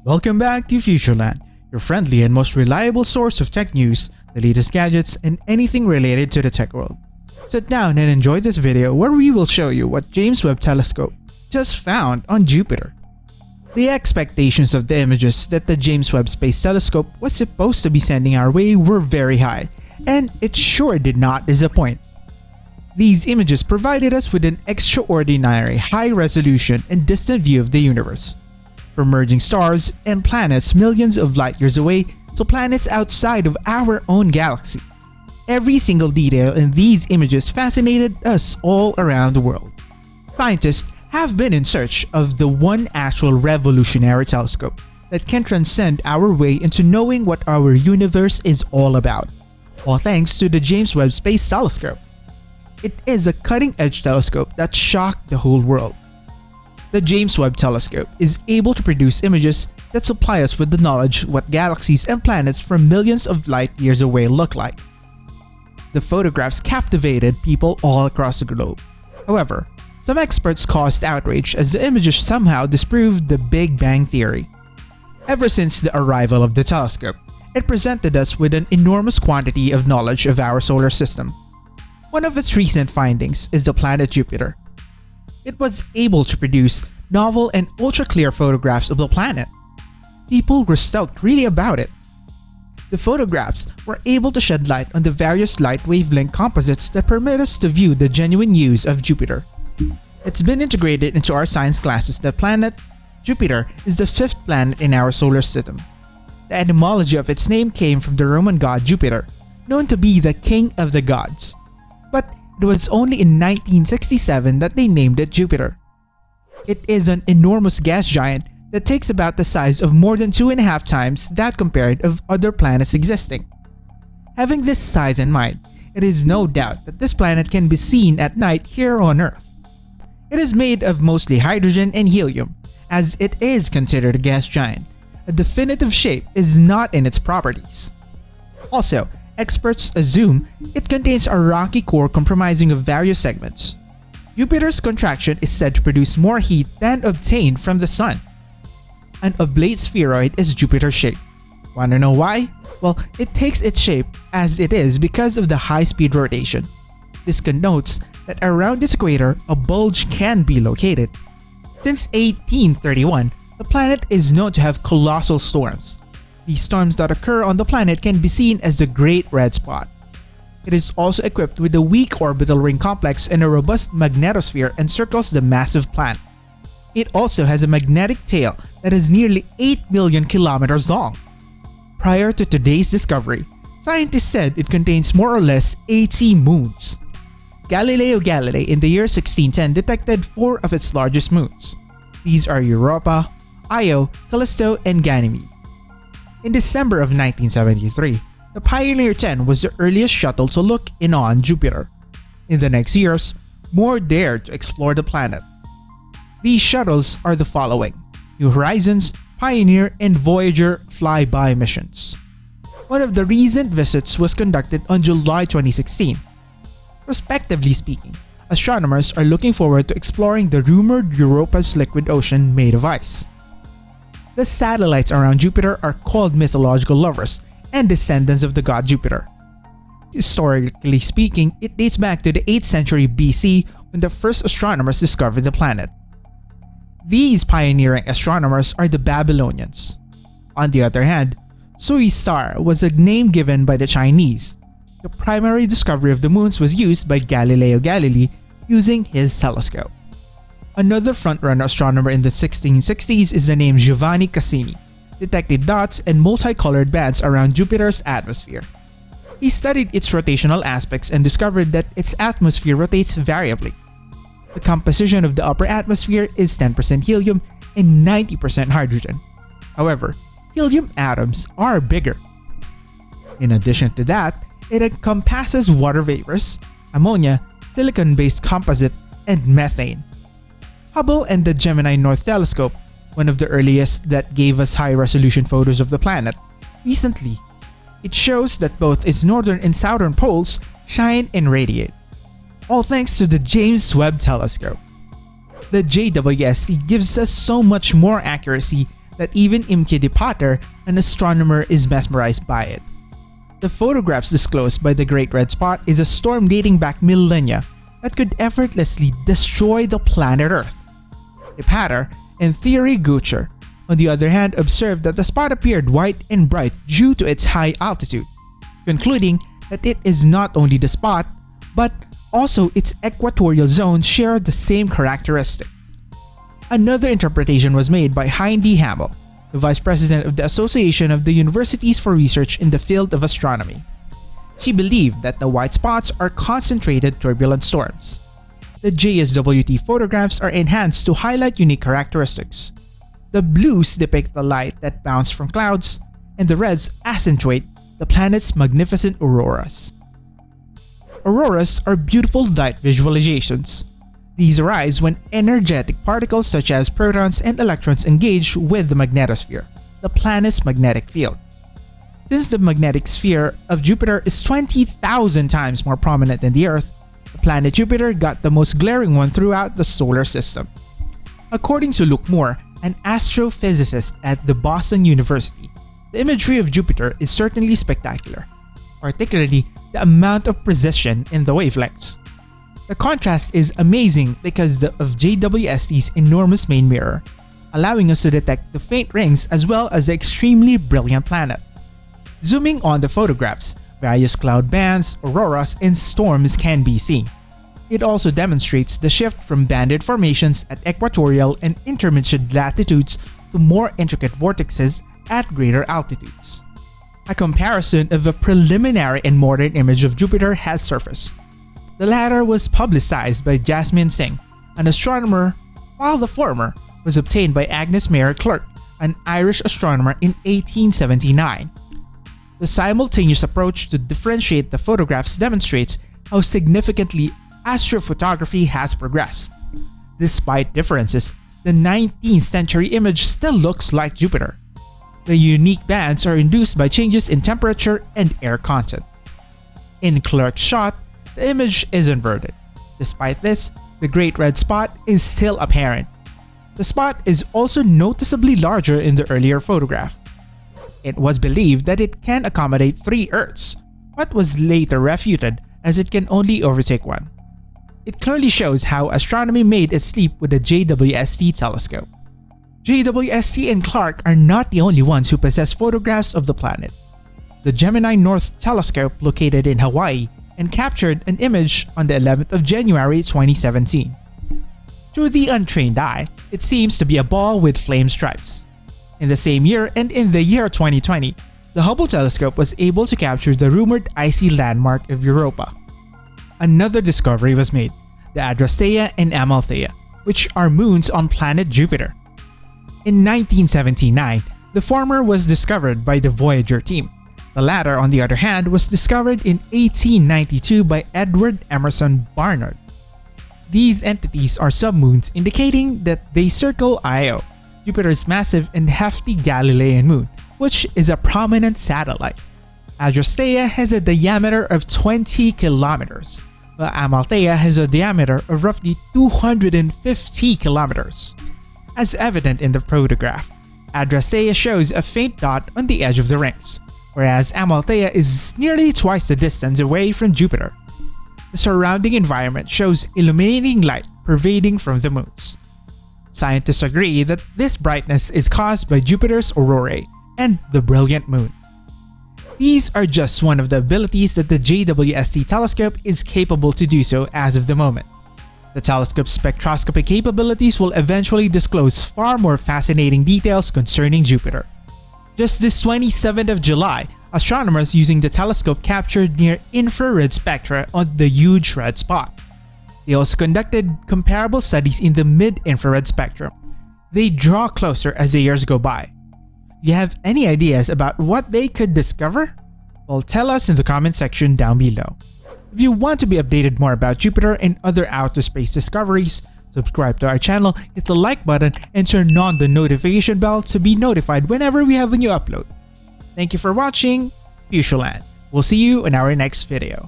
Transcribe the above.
Welcome back to Futureland, your friendly and most reliable source of tech news, the latest gadgets, and anything related to the tech world. Sit down and enjoy this video where we will show you what James Webb Telescope just found on Jupiter. The expectations of the images that the James Webb Space Telescope was supposed to be sending our way were very high, and it sure did not disappoint. These images provided us with an extraordinary high-resolution and distant view of the universe. From merging stars and planets millions of light years away to planets outside of our own galaxy. Every single detail in these images fascinated us all around the world. Scientists have been in search of the one actual revolutionary telescope that can transcend our way into knowing what our universe is all about, all thanks to the James Webb Space Telescope. It is a cutting-edge telescope that shocked the whole world. The James Webb Telescope is able to produce images that supply us with the knowledge what galaxies and planets from millions of light years away look like. The photographs captivated people all across the globe. However, some experts caused outrage as the images somehow disproved the Big Bang Theory. Ever since the arrival of the telescope, it presented us with an enormous quantity of knowledge of our solar system. One of its recent findings is the planet Jupiter. It was able to produce novel and ultra-clear photographs of the planet. People were stoked really about it. The photographs were able to shed light on the various light wavelength composites that permit us to view the genuine hues of Jupiter. It's been integrated into our science classes that planet Jupiter is the fifth planet in our solar system. The etymology of its name came from the Roman god Jupiter, known to be the king of the gods. But it was only in 1967 that they named it Jupiter. It is an enormous gas giant that takes about the size of more than 2.5 times that compared of other planets existing. Having this size in mind, it is no doubt that this planet can be seen at night here on Earth. It is made of mostly hydrogen and helium, as it is considered a gas giant. A definitive shape is not in its properties. Also, experts assume it contains a rocky core comprising of various segments. Jupiter's contraction is said to produce more heat than obtained from the Sun. An oblate spheroid is Jupiter's shape. Wanna know why? Well, it takes its shape as it is because of the high-speed rotation. This connotes that around its equator, a bulge can be located. Since 1831, the planet is known to have colossal storms. These storms that occur on the planet can be seen as the Great Red Spot. It is also equipped with a weak orbital ring complex and a robust magnetosphere encircles the massive planet. It also has a magnetic tail that is nearly 8 million kilometers long. Prior to today's discovery, scientists said it contains more or less 80 moons. Galileo Galilei in the year 1610 detected 4 of its largest moons. These are Europa, Io, Callisto, and Ganymede. In December of 1973, the Pioneer 10 was the earliest shuttle to look in on Jupiter. In the next years, more dared to explore the planet. These shuttles are the following: New Horizons, Pioneer, and Voyager flyby missions. One of the recent visits was conducted on July 2016. Prospectively speaking, astronomers are looking forward to exploring the rumored Europa's liquid ocean made of ice. The satellites around Jupiter are called mythological lovers and descendants of the god Jupiter. Historically speaking, it dates back to the 8th century BC when the first astronomers discovered the planet. These pioneering astronomers are the Babylonians. On the other hand, Sui Star was a name given by the Chinese. The primary discovery of the moons was used by Galileo Galilei using his telescope. Another front-runner astronomer in the 1660s is the name Giovanni Cassini, detected dots and multicolored bands around Jupiter's atmosphere. He studied its rotational aspects and discovered that its atmosphere rotates variably. The composition of the upper atmosphere is 10% helium and 90% hydrogen. However, helium atoms are bigger. In addition to that, it encompasses water vapors, ammonia, silicon-based composite, and methane. Hubble and the Gemini North Telescope, one of the earliest that gave us high-resolution photos of the planet, recently. It shows that both its northern and southern poles shine and radiate. All thanks to the James Webb Telescope. The JWST gives us so much more accuracy that even Imke de Potter, an astronomer, is mesmerized by it. The photographs disclosed by the Great Red Spot is a storm dating back millennia that could effortlessly destroy the planet Earth. De Potter and Thierry Gaucher, on the other hand, observed that the spot appeared white and bright due to its high altitude, concluding that it is not only the spot, but also its equatorial zones share the same characteristic. Another interpretation was made by Heidi Hamel, the vice president of the Association of the Universities for Research in the Field of Astronomy. She believed that the white spots are concentrated turbulent storms. The JSWT photographs are enhanced to highlight unique characteristics. The blues depict the light that bounced from clouds, and the reds accentuate the planet's magnificent auroras. Auroras are beautiful light visualizations. These arise when energetic particles such as protons and electrons engage with the magnetosphere, the planet's magnetic field. Since the magnetic sphere of Jupiter is 20,000 times more prominent than the Earth, the planet Jupiter got the most glaring one throughout the solar system. According to Luke Moore, an astrophysicist at the Boston University, the imagery of Jupiter is certainly spectacular, particularly the amount of precision in the wavelengths. The contrast is amazing because of JWST's enormous main mirror, allowing us to detect the faint rings as well as the extremely brilliant planet. Zooming on the photographs, various cloud bands, auroras, and storms can be seen. It also demonstrates the shift from banded formations at equatorial and intermittent latitudes to more intricate vortexes at greater altitudes. A comparison of a preliminary and modern image of Jupiter has surfaced. The latter was publicized by Jasmine Singh, an astronomer, while the former was obtained by Agnes Mayer Clerk, an Irish astronomer, in 1879. The simultaneous approach to differentiate the photographs demonstrates how significantly astrophotography has progressed. Despite differences, the 19th century image still looks like Jupiter. The unique bands are induced by changes in temperature and air content. In Clerk's shot, the image is inverted. Despite this, the Great Red Spot is still apparent. The spot is also noticeably larger in the earlier photograph. It was believed that it can accommodate 3 Earths, but was later refuted as it can only overtake one. It clearly shows how astronomy made its leap with the JWST telescope. JWST and Clark are not the only ones who possess photographs of the planet. The Gemini North Telescope, located in Hawaii, and captured an image on the 11th of January 2017. To the untrained eye, it seems to be a ball with flame stripes. In the same year and in the year 2020, the Hubble telescope was able to capture the rumored icy landmark of Europa. Another discovery was made, the Adrastea and Amalthea, which are moons on planet Jupiter. In 1979, the former was discovered by the Voyager team. The latter, on the other hand, was discovered in 1892 by Edward Emerson Barnard. These entities are submoons, indicating that they circle Io, Jupiter's massive and hefty Galilean moon, which is a prominent satellite. Adrastea has a diameter of 20 kilometers, while Amalthea has a diameter of roughly 250 kilometers. As evident in the photograph, Adrastea shows a faint dot on the edge of the rings, whereas Amalthea is nearly twice the distance away from Jupiter. The surrounding environment shows illuminating light pervading from the moons. Scientists agree that this brightness is caused by Jupiter's aurorae and the brilliant moon. These are just one of the abilities that the JWST telescope is capable to do so as of the moment. The telescope's spectroscopy capabilities will eventually disclose far more fascinating details concerning Jupiter. Just this 27th of July, astronomers using the telescope captured near-infrared spectra on the huge red spot. They also conducted comparable studies in the mid-infrared spectrum. They draw closer as the years go by. Do you have any ideas about what they could discover? Well, tell us in the comment section down below. If you want to be updated more about Jupiter and other outer space discoveries, subscribe to our channel, hit the like button, and turn on the notification bell to be notified whenever we have a new upload. Thank you for watching Futureland. We'll see you in our next video.